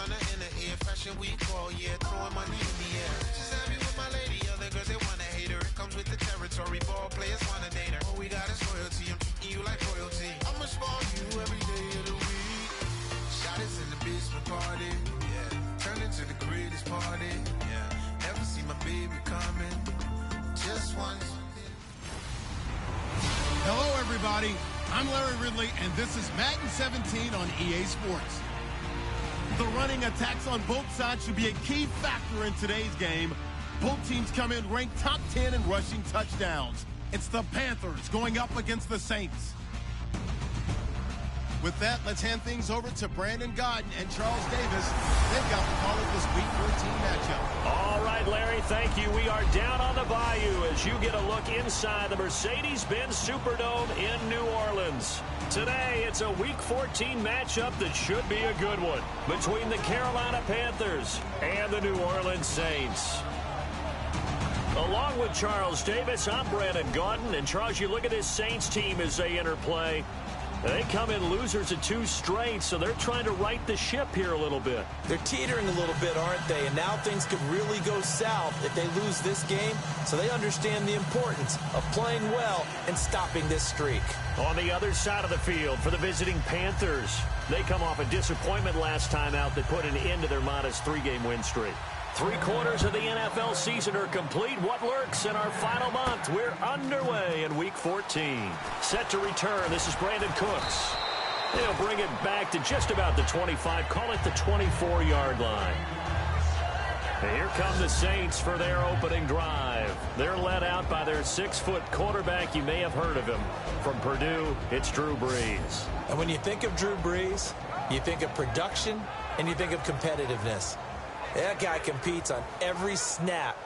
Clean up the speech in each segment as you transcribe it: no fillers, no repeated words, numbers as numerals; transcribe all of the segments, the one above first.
stunner in the ear, fashion week all year, throwing money in the air. Just happy with my lady, other girls they wanna hate her. It comes with the territory, ball players wanna date her. All we got is loyalty, I'm treating you like royalty. I'ma spoil you every day of the week. Shot is in the basement party, yeah. Turn into the greatest party, yeah. Never see my baby coming, just once. Hello, everybody. I'm Larry Ridley, and this is Madden 17 on EA Sports. The running attacks on both sides should be a key factor in today's game. Both teams come in ranked top 10 in rushing touchdowns. It's the Panthers going up against the Saints. With that, let's hand things over to Brandon Godden and Charles Davis. They've got the call of this Week 14 matchup. All right, Larry, thank you. We are down on the bayou as you get a look inside the Mercedes-Benz Superdome in New Orleans. Today, it's a Week 14 matchup that should be a good one between the Carolina Panthers and the New Orleans Saints. Along with Charles Davis, I'm Brandon Godden. And, Charles, you look at this Saints team as they enter play. They come in losers of 2 straight, so they're trying to right the ship here a little bit. They're teetering a little bit, aren't they? And now things could really go south if they lose this game, so they understand the importance of playing well and stopping this streak. On the other side of the field for the visiting Panthers, they come off a disappointment last time out that put an end to their modest 3-game win streak. 3 quarters of the NFL season are complete. What lurks in our final month? We're underway in Week 14. Set to return, this is Brandon Cooks. They'll bring it back to just about the 25, call it the 24-yard line. And here come the Saints for their opening drive. They're led out by their 6-foot quarterback. You may have heard of him. From Purdue, it's Drew Brees. And when you think of Drew Brees, you think of production and you think of competitiveness. That guy competes on every snap,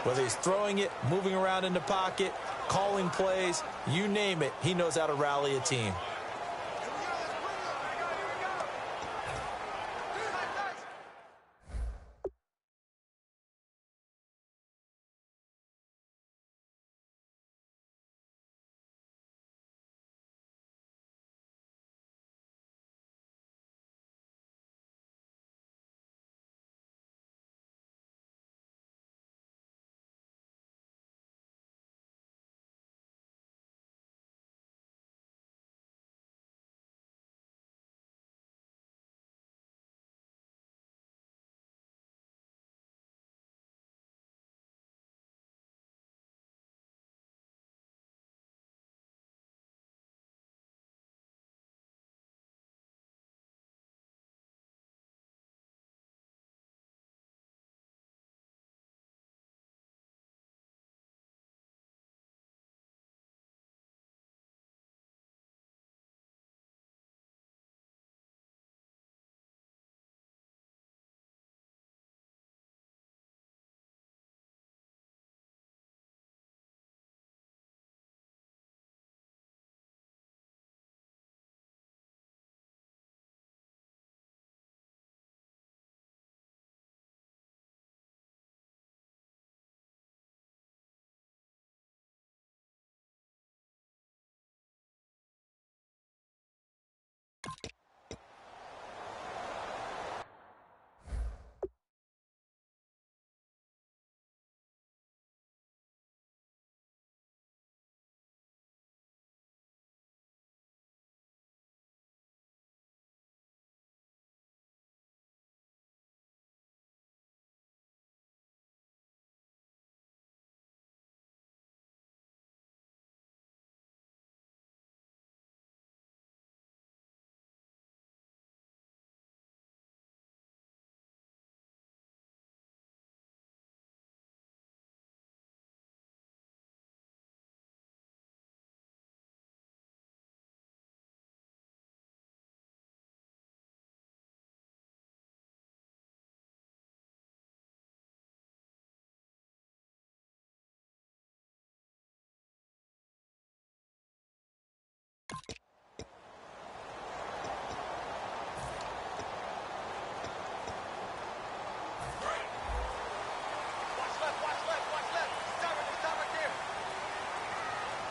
whether he's throwing it, moving around in the pocket, calling plays, you name it, he knows how to rally a team.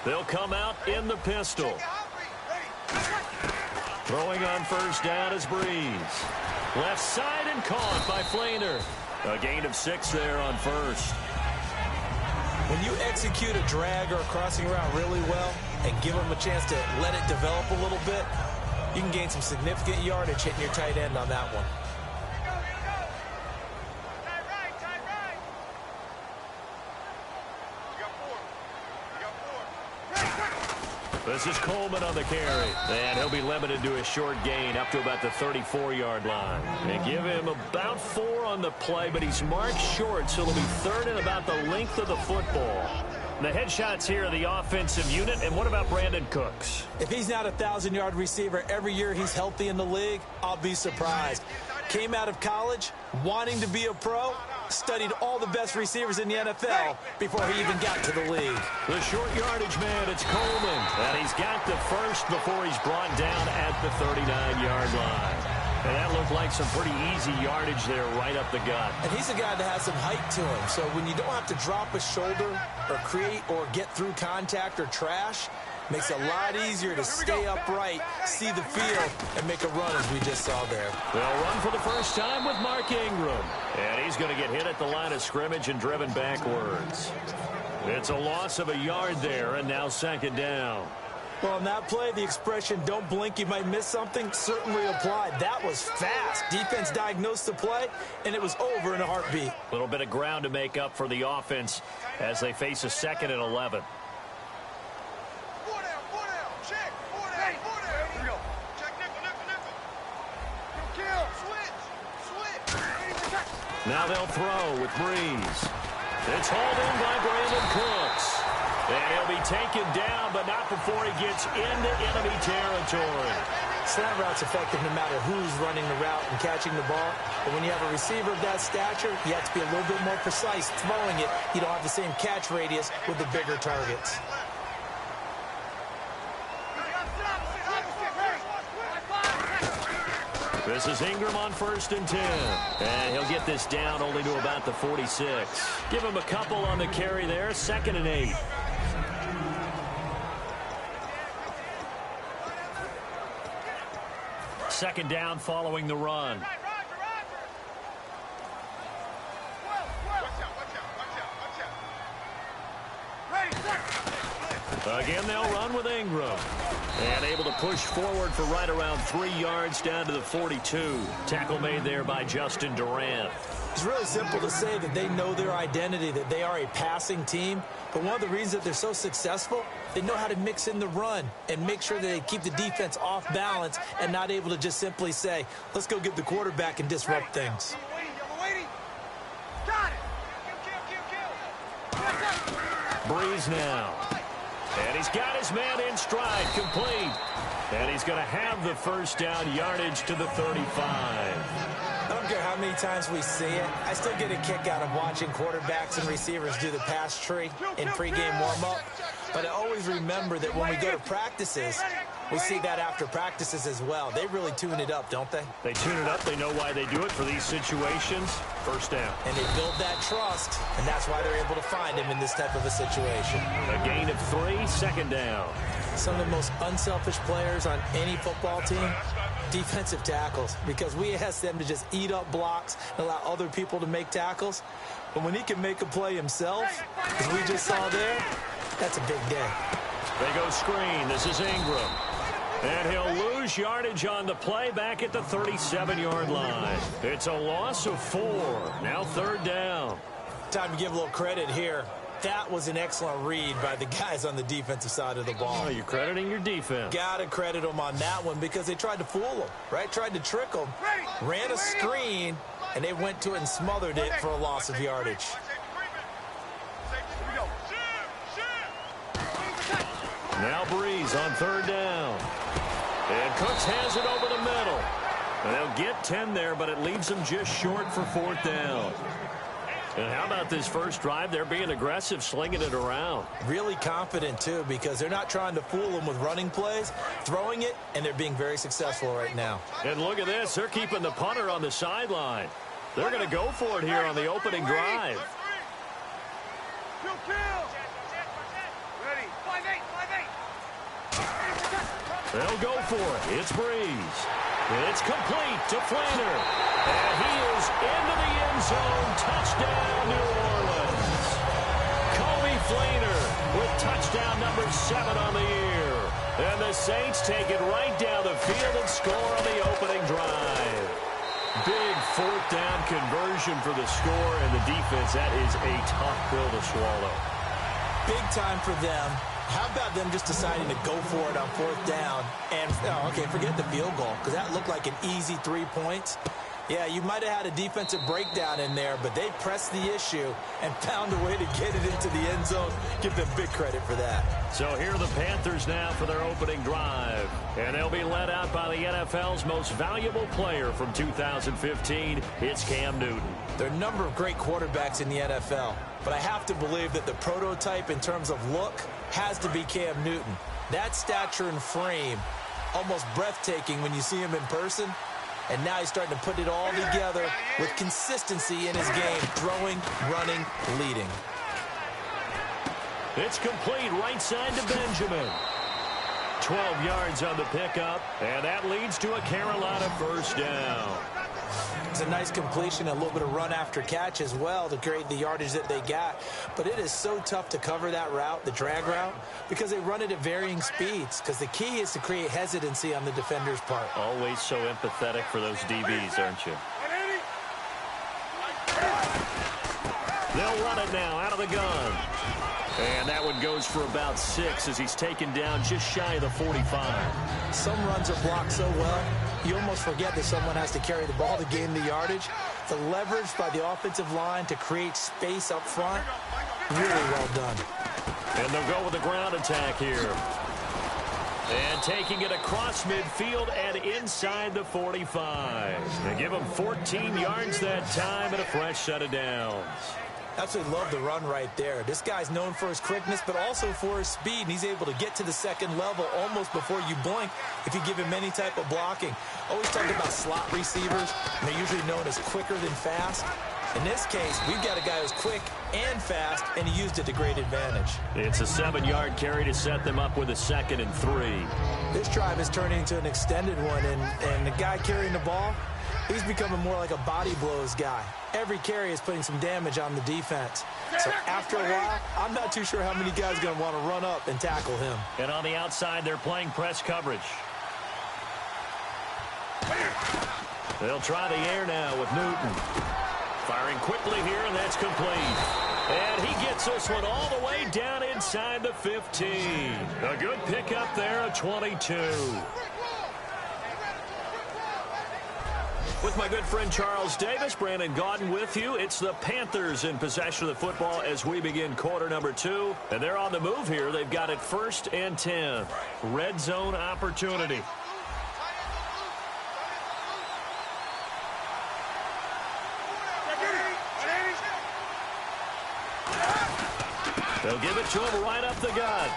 They'll come out in the pistol. Throwing on first down is Breeze. Left side and caught by Flainer. A gain of 6 there on first. When you execute a drag or a crossing route really well and give them a chance to let it develop a little bit, you can gain some significant yardage hitting your tight end on that one. This is Coleman on the carry. And he'll be limited to a short gain up to about the 34-yard line. They give him about 4 on the play, but he's marked short, so it'll be third and about the length of the football. The headshots here are the offensive unit. And what about Brandon Cooks? If he's not a 1,000-yard receiver every year he's healthy in the league, I'll be surprised. Came out of college wanting to be a pro, studied all the best receivers in the NFL before he even got to the league. The short yardage man, it's Coleman. And he's got the first before he's brought down at the 39-yard line. And that looked like some pretty easy yardage there right up the gut. And he's a guy that has some height to him. So when you don't have to drop a shoulder or create or get through contact or trash, makes it a lot easier to stay upright, see the field, and make a run as we just saw there. They'll run for the first time with Mark Ingram. And he's going to get hit at the line of scrimmage and driven backwards. It's a loss of a yard there, and now second down. Well, on that play, the expression, don't blink, you might miss something, certainly applied. That was fast. Defense diagnosed the play, and it was over in a heartbeat. A little bit of ground to make up for the offense as they face a 2nd and 11. Now they'll throw with Breeze. It's hauled in by Brandon Cooks. And he'll be taken down, but not before he gets into enemy territory. Slant route's effective no matter who's running the route and catching the ball. But when you have a receiver of that stature, you have to be a little bit more precise throwing it. You don't have the same catch radius with the bigger targets. This is Ingram on 1st and 10. And he'll get this down only to about the 46. Give him a couple on the carry there. 2nd and 8. Second down following the run. Again, they'll run with Ingram. And able to push forward for right around 3 yards down to the 42. Tackle made there by Justin Durant. It's really simple to say that they know their identity, that they are a passing team. But one of the reasons that they're so successful, they know how to mix in the run and make sure that they keep the defense off balance and not able to just simply say, let's go get the quarterback and disrupt things. Breeze now. And he's got his man in stride, complete. And he's going to have the first down, yardage to the 35. I don't care how many times we see it. I still get a kick out of watching quarterbacks and receivers do the pass tree in pregame warm-up. But I always remember that when we go to practices, we see that after practices as well. They really tune it up, don't they? They tune it up. They know why they do it for these situations. First down. And they build that trust, and that's why they're able to find him in this type of a situation. A gain of 3, 2nd down. Some of the most unselfish players on any football team, defensive tackles, because we ask them to just eat up blocks and allow other people to make tackles. But when he can make a play himself, as we just saw there, that's a big day. They go screen. This is Ingram. And he'll lose yardage on the play back at the 37-yard line. It's a loss of 4. Now 3rd down. Time to give a little credit here. That was an excellent read by the guys on the defensive side of the ball. Oh, you're crediting your defense. Got to credit them on that one because they tried to fool them, right? Tried to trick them. Ran a screen, and they went to it and smothered it for a loss of yardage. Now Breeze on 3rd down. And Cooks has it over the middle. And they'll get 10 there, but it leaves them just short for 4th down. And how about this first drive? They're being aggressive, slinging it around. Really confident, too, because they're not trying to fool them with running plays, throwing it, and they're being very successful right now. And look at this. They're keeping the punter on the sideline. They're going to go for it here on the opening drive. They'll go for it. It's Breeze. It's complete to Flanner. And he is into the end zone. Touchdown, New Orleans. Kobe Flanner with touchdown number 7 on the year. And the Saints take it right down the field and score on the opening drive. Big 4th down conversion for the score, and the defense, that is a tough pill to swallow. Big time for them. How about them just deciding to go for it on 4th down? And, okay, forget the field goal, because that looked like an easy 3 points. Yeah, you might have had a defensive breakdown in there, but they pressed the issue and found a way to get it into the end zone. Give them big credit for that. So here are the Panthers now for their opening drive. And they'll be led out by the NFL's most valuable player from 2015. It's Cam Newton. There are a number of great quarterbacks in the NFL, but I have to believe that the prototype in terms of look has to be Cam Newton. That stature and frame, almost breathtaking when you see him in person. And now he's starting to put it all together with consistency in his game, throwing, running, leading. It's complete right side to Benjamin. 12 yards on the pickup, and that leads to a Carolina 1st down. It's a nice completion, a little bit of run after catch as well to create the yardage that they got. But it is so tough to cover that route, the drag route, because they run it at varying speeds. Because the key is to create hesitancy on the defender's part. Always so empathetic for those DBs, aren't you? They'll run it now out of the gun. And that one goes for about 6 as he's taken down just shy of the 45. Some runs are blocked so well, you almost forget that someone has to carry the ball to gain the yardage. The leverage by the offensive line to create space up front, really well done. And they'll go with the ground attack here. And taking it across midfield and inside the 45. They give him 14 yards that time and a fresh set of downs. Absolutely love the run right there. This guy's known for his quickness, but also for his speed, and he's able to get to the second level almost before you blink if you give him any type of blocking. Always talk about slot receivers, and they're usually known as quicker than fast. In this case, we've got a guy who's quick and fast, and he used it to great advantage. It's a 7-yard carry to set them up with a 2nd and 3. This drive is turning into an extended one, and the guy carrying the ball, he's becoming more like a body blows guy. Every carry is putting some damage on the defense. So after a while, I'm not too sure how many guys are going to want to run up and tackle him. And on the outside, they're playing press coverage. They'll try the air now with Newton. Firing quickly here, and that's complete. And he gets this one all the way down inside the 15. A good pickup there, a 22. With my good friend Charles Davis, Brandon Gaudin with you. It's the Panthers in possession of the football as we begin quarter number 2. And they're on the move here. They've got it 1st and 10. Red zone opportunity. They'll give it to him right up the gut.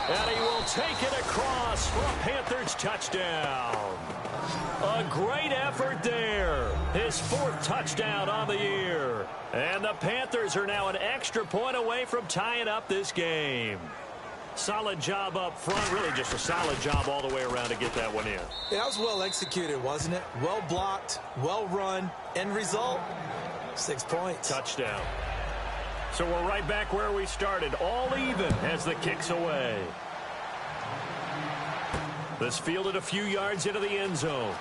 And he will take it across for a Panthers touchdown. A great effort there. His 4th touchdown on the year. And the Panthers are now an extra point away from tying up this game. Solid job up front. Really just a solid job all the way around to get that one in. Yeah, that was well executed, wasn't it? Well blocked, well run. End result, 6 points. Touchdown. So we're right back where we started. All even as the kick's away. This fielded a few yards into the end zone.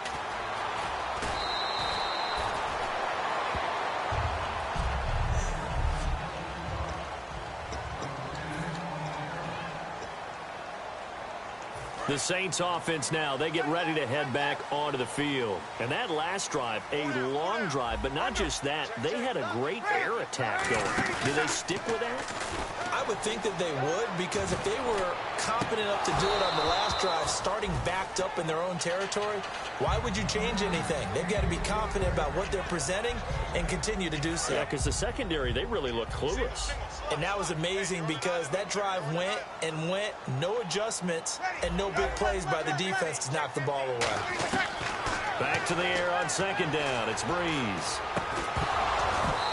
The Saints offense now, they get ready to head back onto the field. And that last drive, a long drive, but not just that, they had a great air attack going. Do they stick with that? I would think that they would, because if they were competent enough to do it on the last drive, starting backed up in their own territory, why would you change anything? They've got to be confident about what they're presenting and continue to do so. Yeah, because the secondary, they really look clueless. And that was amazing because that drive went and went, no adjustments, and no big plays by the defense to knock the ball away. Back to the air on 2nd down. It's Breeze.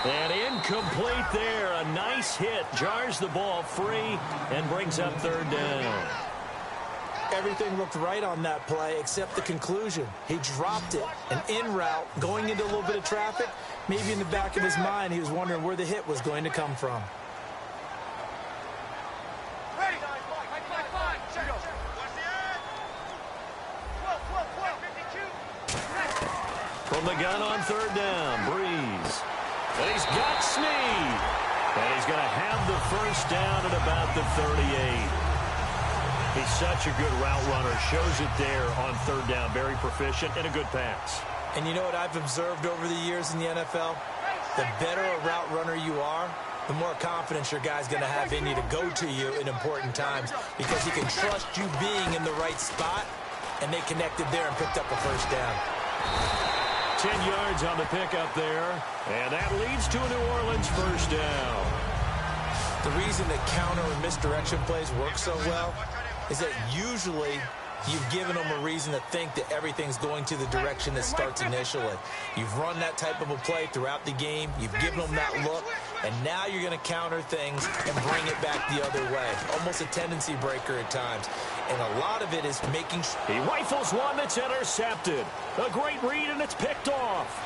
And incomplete there. A nice hit. Jars the ball free and brings up 3rd down. Everything looked right on that play except the conclusion. He dropped it, an in route, going into a little bit of traffic. Maybe in the back of his mind, he was wondering where the hit was going to come from. From the gun on third down, Breeze. And he's got Snead. And he's going to have the first down at about the 38. He's such a good route runner. Shows it there on third down. Very proficient and a good pass. And you know what I've observed over the years in the NFL? The better a route runner you are, the more confidence your guy's going to have in you to go to you in important times because he can trust you being in the right spot, and they connected there and picked up a first down. 10 yards on the pickup there, and that leads to a New Orleans first down. The reason that counter and misdirection plays work so well is that usually you've given them a reason to think that everything's going to the direction that starts initially. You've run that type of a play throughout the game. You've given them that look, and now you're going to counter things and bring it back the other way. Almost a tendency breaker at times. And a lot of it is making sure. He rifles one that's intercepted. A great read, and it's picked off.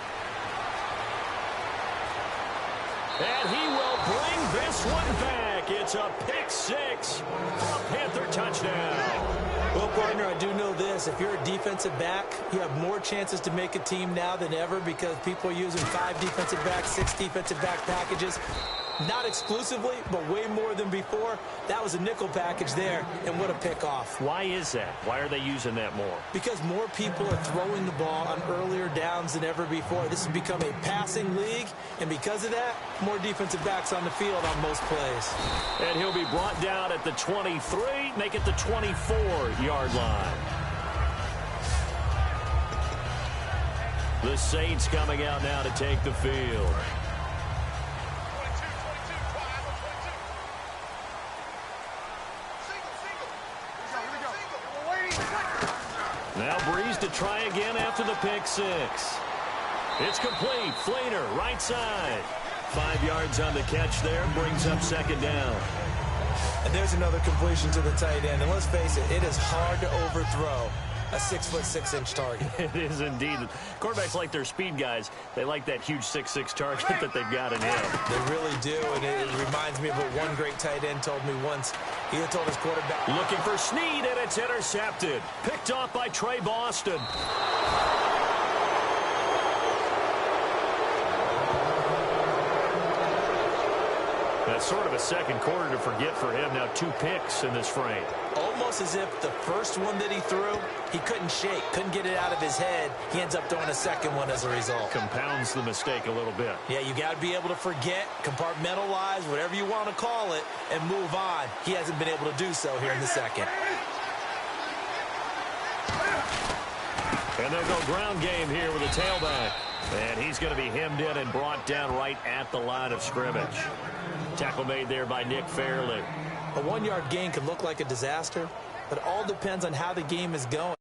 And he will bring this one back. It's a pick six for a Panther touchdown. Well, partner, I do know this. If you're a defensive back, you have more chances to make a team now than ever because people are using 5 defensive backs, 6 defensive back packages. Not exclusively, but way more than before. That was a nickel package there, and what a pick-off. Why is that? Why are they using that more? Because more people are throwing the ball on earlier downs than ever before. This has become a passing league, and because of that, more defensive backs on the field on most plays. And he'll be brought down at the 23, make it the 24-yard line. The Saints coming out now to take the field. Now Breeze to try again after the pick six. It's complete. Flainer, right side. 5 yards on the catch there. Brings up second down. And there's another completion to the tight end. And let's face it, it is hard to overthrow a 6'6" target. It is indeed. Quarterbacks like their speed guys. They like that huge 6'6" target that they've got in him. They really do, and it reminds me of what one great tight end told me once. He had told his quarterback. Looking for Snead, and it's intercepted. Picked off by Trey Boston. That's sort of a second quarter to forget for him. Now 2 picks in this frame. Almost as if the first one that he threw, he couldn't shake, couldn't get it out of his head. He ends up throwing a second one as a result. Compounds the mistake a little bit. Yeah, you got to be able to forget, compartmentalize, whatever you want to call it, and move on. He hasn't been able to do so here in the second. And they'll go ground game here with a tailback. And he's going to be hemmed in and brought down right at the line of scrimmage. Tackle made there by Nick Fairley. A 1-yard gain can look like a disaster, but it all depends on how the game is going.